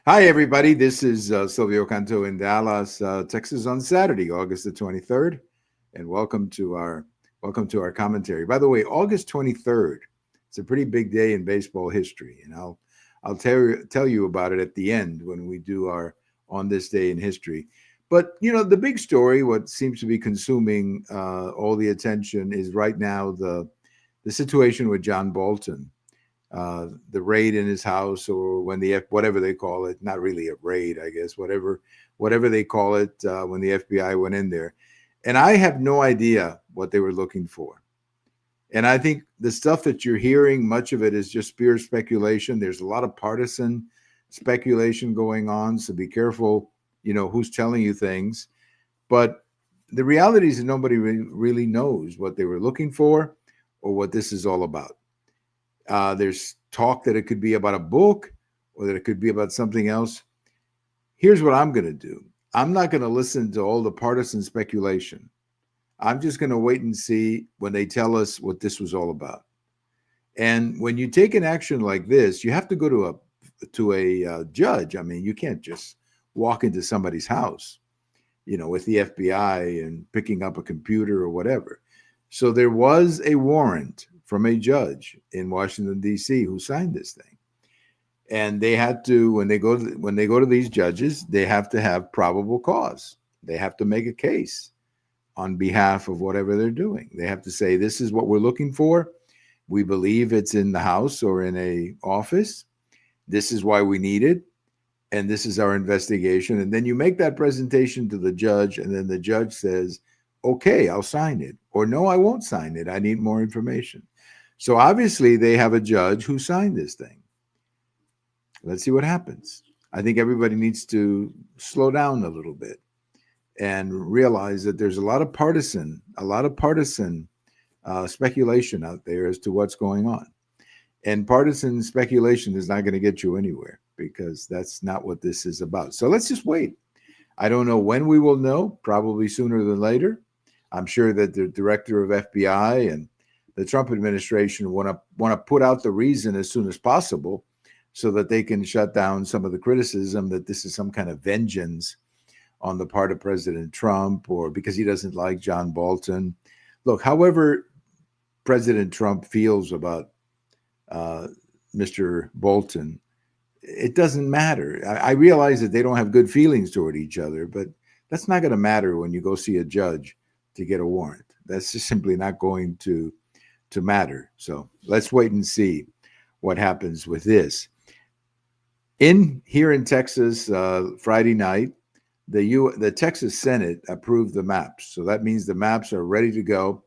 Hi, everybody. This is Silvio Canto in Dallas, Texas, on Saturday, August the 23rd, and welcome to our commentary. By the way, August 23rd. It's a pretty big day in baseball history, and I'll tell you about it at the end when we do our on this day in history. But the big story, what seems to be consuming all the attention, is right now the situation with John Bolton, the raid in his house, or when whatever they call it, not really a raid, I guess, whatever they call it, when the FBI went in there, and I have no idea what they were looking for. And I think the stuff that you're hearing, much of it is just pure speculation. There's a lot of partisan speculation going on, so be careful, who's telling you things. But the reality is that nobody really knows what they were looking for or what this is all about. There's talk that it could be about a book or that it could be about something else. Here's what I'm going to do. I'm not going to listen to all the partisan speculation. I'm just going to wait and see when they tell us what this was all about. And when you take an action like this, you have to go to a judge. I mean, you can't just walk into somebody's house, with the FBI and picking up a computer or whatever. So there was a warrant from a judge in Washington, D.C., who signed this thing. And they had to, when they go to these judges, they have to have probable cause. They have to make a case on behalf of whatever they're doing. They have to say, this is what we're looking for. We believe it's in the house or in a office. This is why we need it. And this is our investigation. And then you make that presentation to the judge, and then the judge says, okay, I'll sign it. Or no, I won't sign it. I need more information. So obviously they have a judge who signed this thing. Let's see what happens. I think everybody needs to slow down a little bit and realize that there's a lot of partisan speculation out there as to what's going on. And partisan speculation is not going to get you anywhere, because that's not what this is about. So let's just wait. I don't know when we will know, probably sooner than later. I'm sure that the director of FBI and the Trump administration want to put out the reason as soon as possible, so that they can shut down some of the criticism that this is some kind of vengeance on the part of President Trump, or because he doesn't like John Bolton. Look, however President Trump feels about Mr. Bolton, it doesn't matter. I realize that they don't have good feelings toward each other, but that's not going to matter when you go see a judge to get a warrant. That's just simply not going to matter. So let's wait and see what happens with this. Here in Texas, Friday night, the Texas Senate approved the maps. So that means the maps are ready to go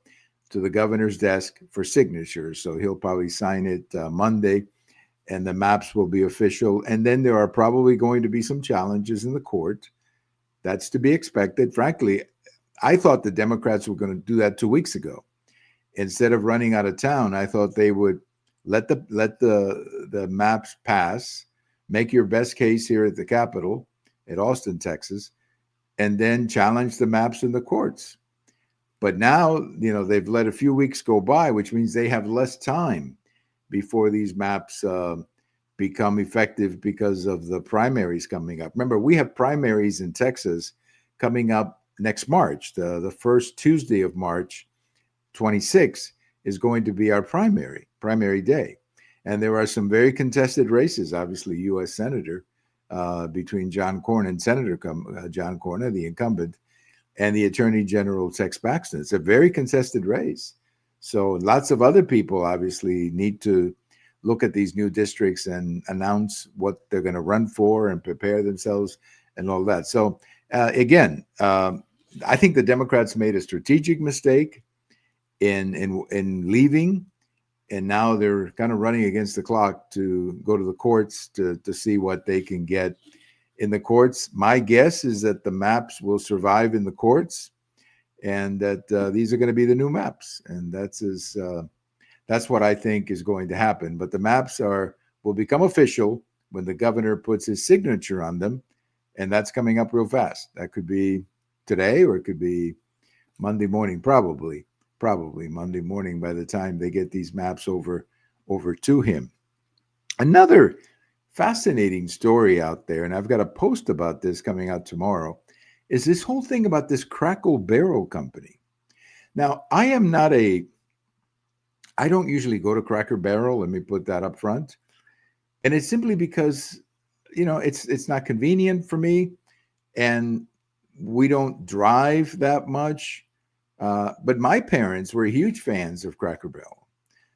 to the governor's desk for signatures. So he'll probably sign it Monday, and the maps will be official. And then there are probably going to be some challenges in the court. That's to be expected. Frankly, I thought the Democrats were going to do that 2 weeks ago. Instead of running out of town, I thought they would let the maps pass, make your best case here at the Capitol at Austin, Texas, and then challenge the maps in the courts. But now, they've let a few weeks go by, which means they have less time before these maps become effective because of the primaries coming up. Remember, we have primaries in Texas coming up next March. The first Tuesday of March, 26, is going to be our primary day. And there are some very contested races, obviously, U.S. Senator, between John Cornyn and Senator John Cornyn, the incumbent, and the Attorney General Tex Paxton. It's a very contested race. So lots of other people obviously need to look at these new districts and announce what they're going to run for and prepare themselves and all that. So again, I think the Democrats made a strategic mistake in leaving, and now they're kind of running against the clock to go to the courts to see what they can get in the courts. My guess is that the maps will survive in the courts, and that these are going to be the new maps, and that's what I think is going to happen. But the maps will become official when the governor puts his signature on them, and that's coming up real fast. That could be today, or it could be Monday morning, probably Monday morning by the time they get these maps over to him. Another fascinating story out there, and I've got a post about this coming out tomorrow, is this whole thing about this Crackle Barrel company. Now, I don't usually go to Cracker Barrel. Let me put that up front. And it's simply because, it's not convenient for me, and we don't drive that much. But my parents were huge fans of Cracker Barrel.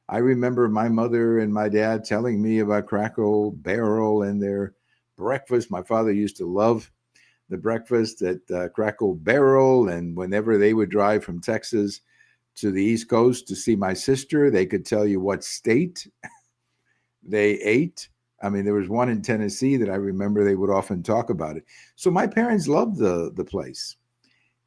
I remember my mother and my dad telling me about Crackle Barrel and their breakfast. My father used to love the breakfast at Crackle Barrel, and whenever they would drive from Texas to the East Coast to see my sister, they could tell you what state they ate. I mean, there was one in Tennessee that I remember they would often talk about it. So my parents loved the place.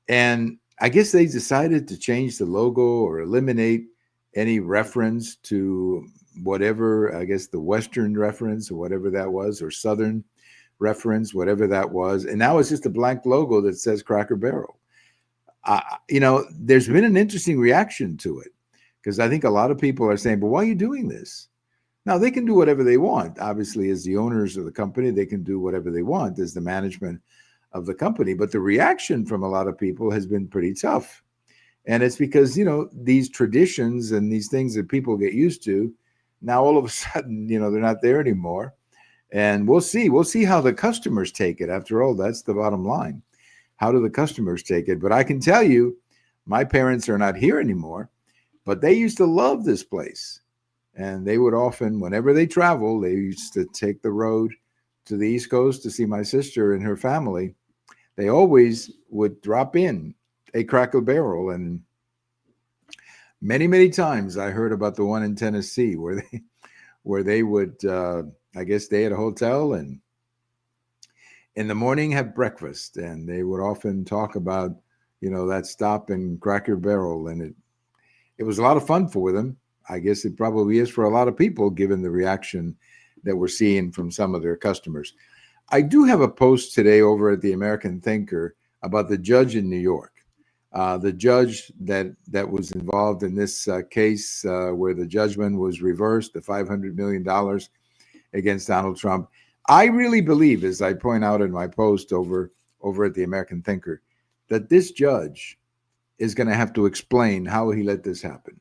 And I guess they decided to change the logo or eliminate any reference to whatever, I guess the Western reference or whatever that was, or Southern reference, whatever that was. And now it's just a blank logo that says Cracker Barrel. There's been an interesting reaction to it, because I think a lot of people are saying, but why are you doing this? Now, they can do whatever they want. Obviously, as the owners of the company, they can do whatever they want as the management of the company. But the reaction from a lot of people has been pretty tough. And it's because, these traditions and these things that people get used to, now all of a sudden, they're not there anymore. And we'll see. We'll see how the customers take it. After all, that's the bottom line. How do the customers take it? But I can tell you, my parents are not here anymore, but they used to love this place. And they would often, whenever they travel, they used to take the road to the East Coast to see my sister and her family. They always would drop in a Crackle Barrel. And many, many times I heard about the one in Tennessee where they would, I guess, stay at a hotel and in the morning have breakfast. And they would often talk about, that stop in Cracker Barrel. And it was a lot of fun for them. I guess it probably is for a lot of people, given the reaction that we're seeing from some of their customers. I do have a post today over at the American Thinker about the judge in New York. The judge that was involved in this case where the judgment was reversed, the $500 million against Donald Trump. I really believe, as I point out in my post over at the American Thinker, that this judge is going to have to explain how he let this happen.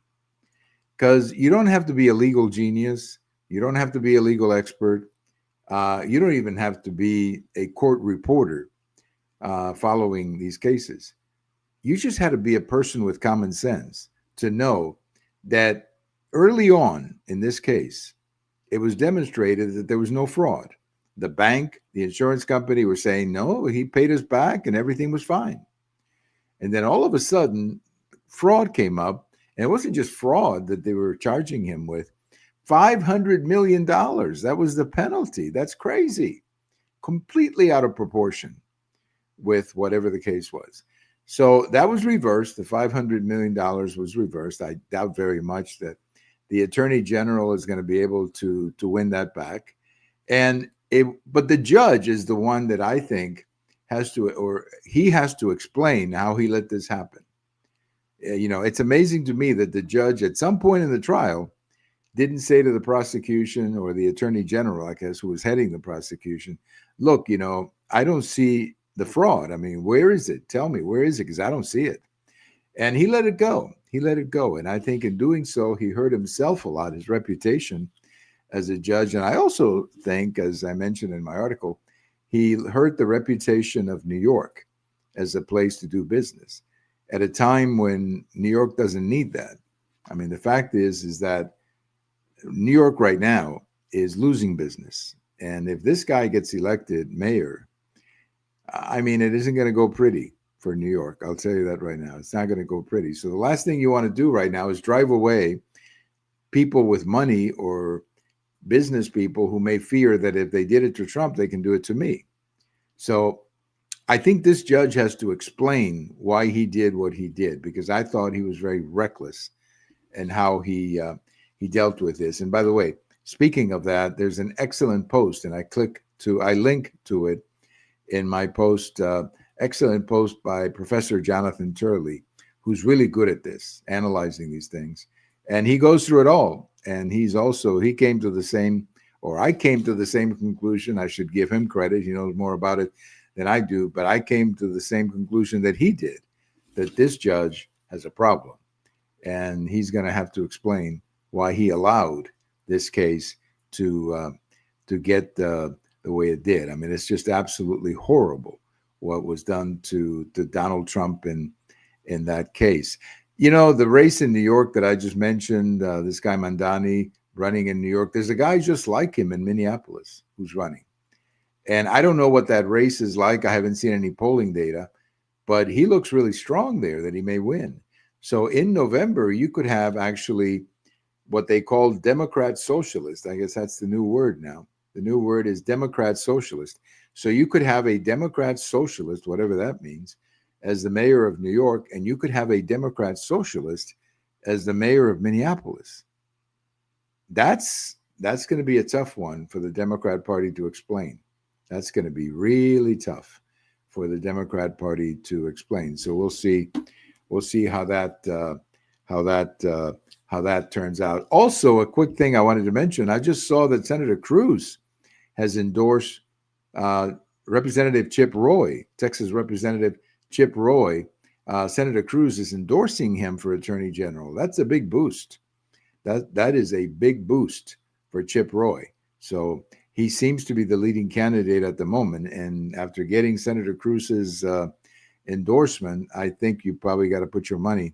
Because you don't have to be a legal genius. You don't have to be a legal expert. You don't even have to be a court reporter following these cases. You just had to be a person with common sense to know that early on in this case, it was demonstrated that there was no fraud. The bank, the insurance company were saying, no, he paid us back and everything was fine. And then all of a sudden, fraud came up. And it wasn't just fraud that they were charging him with. $500 million. That was the penalty. That's crazy. Completely out of proportion with whatever the case was. So that was reversed. The $500 million was reversed. I doubt very much that the Attorney General is going to be able to win that back. But the judge is the one that I think has to explain how he let this happen. It's amazing to me that the judge at some point in the trial didn't say to the prosecution or the Attorney General, I guess, who was heading the prosecution, look, I don't see the fraud. I mean, where is it? Tell me, where is it? Because I don't see it. And he let it go. He let it go. And I think in doing so, he hurt himself a lot, his reputation as a judge. And I also think, as I mentioned in my article, he hurt the reputation of New York as a place to do business at a time when New York doesn't need that. I mean, the fact is that New York right now is losing business. And if this guy gets elected mayor, I mean, it isn't going to go pretty for New York. I'll tell you that right now. It's not going to go pretty. So the last thing you want to do right now is drive away people with money or business people who may fear that if they did it to Trump, they can do it to me. So I think this judge has to explain why he did what he did, because I thought he was very reckless in how he dealt with this. And by the way, speaking of that, there's an excellent post, and I link to it in my post, excellent post by Professor Jonathan Turley, who's really good at this, analyzing these things. And he goes through it all. And he came to the same or I came to the same conclusion. I should give him credit. He knows more about it than I do, but I came to the same conclusion that he did, that this judge has a problem. And he's going to have to explain why he allowed this case to get the way it did. I mean, it's just absolutely horrible what was done to Donald Trump in that case. You know, the race in New York that I just mentioned, this guy Mandani running in New York, there's a guy just like him in Minneapolis who's running. And I don't know what that race is like. I haven't seen any polling data, but he looks really strong there that he may win. So in November, you could have actually what they call Democrat Socialist. I guess that's the new word now. The new word is Democrat Socialist. So you could have a Democrat Socialist, whatever that means, as the mayor of New York, and you could have a Democrat Socialist as the mayor of Minneapolis. That's going to be a tough one for the Democrat Party to explain. That's going to be really tough for the Democrat Party to explain. So we'll see how that turns out. Also, a quick thing I wanted to mention: I just saw that Senator Cruz has endorsed Representative Chip Roy, Texas Representative Chip Roy. Senator Cruz is endorsing him for Attorney General. That's a big boost. That is a big boost for Chip Roy. So he seems to be the leading candidate at the moment. And after getting Senator Cruz's endorsement, I think you probably got to put your money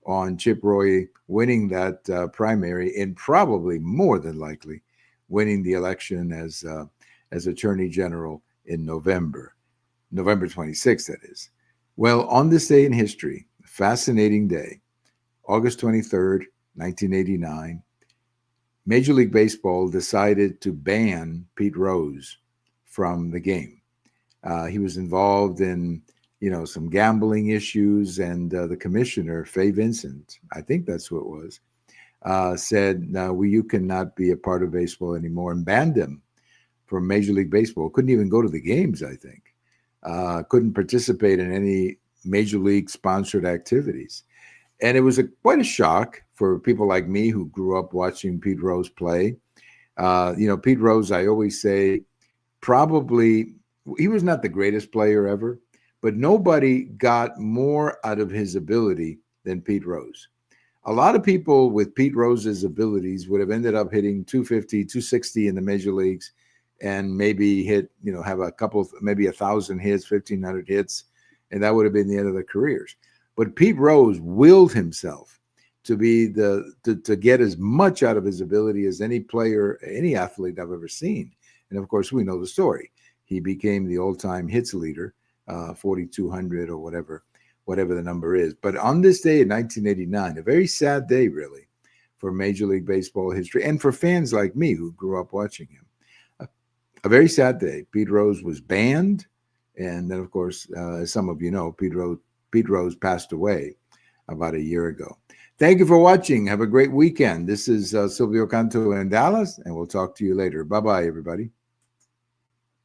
on Chip Roy winning that primary and probably more than likely winning the election as Attorney General in November 26th, that is. Well, on this day in history, fascinating day, August 23rd, 1989, Major League Baseball decided to ban Pete Rose from the game. He was involved in, some gambling issues, and the commissioner, Fay Vincent, I think that's who it was, said, no, you cannot be a part of baseball anymore, and banned him from Major League Baseball. Couldn't even go to the games, I think. Couldn't participate in any Major League sponsored activities. And it was quite a shock for people like me who grew up watching Pete Rose play. Pete Rose, I always say, probably, he was not the greatest player ever, but nobody got more out of his ability than Pete Rose. A lot of people with Pete Rose's abilities would have ended up hitting 250, 260 in the major leagues and maybe hit, have a couple, maybe 1,000 hits, 1,500 hits, and that would have been the end of their careers. But Pete Rose willed himself to be to get as much out of his ability as any player, any athlete I've ever seen. And of course, we know the story. He became the all-time hits leader, 4,200 or whatever the number is. But on this day in 1989, a very sad day, really, for Major League Baseball history and for fans like me who grew up watching him. A very sad day. Pete Rose was banned. And then, of course, as some of you know, Pete Rose passed away about a year ago. Thank you for watching. Have a great weekend. This is Silvio Canto in Dallas, and we'll talk to you later. Bye-bye, everybody.